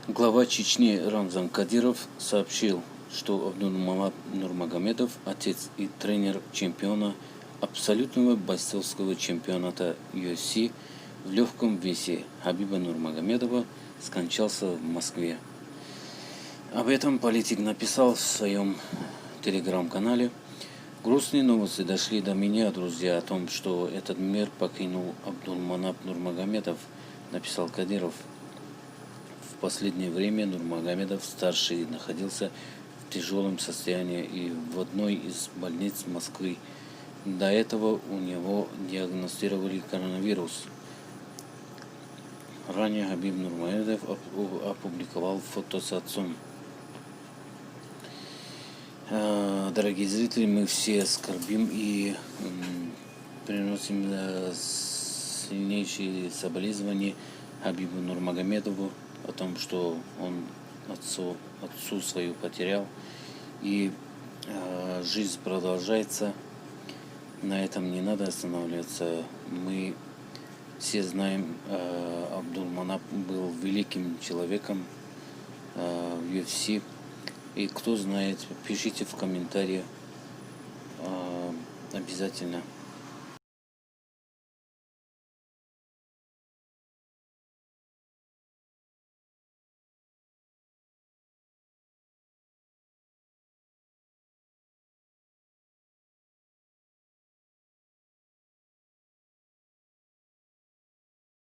Глава Чечни Рамзан Кадиров сообщил, что Абдулманап Нурмагомедов, отец и тренер чемпиона абсолютного бойцовского чемпионата UFC в легком весе Хабиба Нурмагомедова, скончался в Москве. Об этом политик написал в своем телеграм-канале. Грустные новости дошли до меня, друзья, о том, что этот мир покинул Абдулманап Нурмагомедов, написал Кадиров. В последнее время Нурмагомедов-старший находился в тяжелом состоянии и в одной из больниц Москвы. До этого у него диагностировали коронавирус. Ранее Хабиб Нурмагомедов опубликовал фото с отцом. Дорогие зрители, мы все скорбим и приносим сильнейшие соболезнования Хабибу Нурмагомедову о том, что он отцу свою потерял. И жизнь продолжается. На этом не надо останавливаться. Мы все знаем, Абдулманап был великим человеком в UFC. И кто знает, пишите в комментариях обязательно.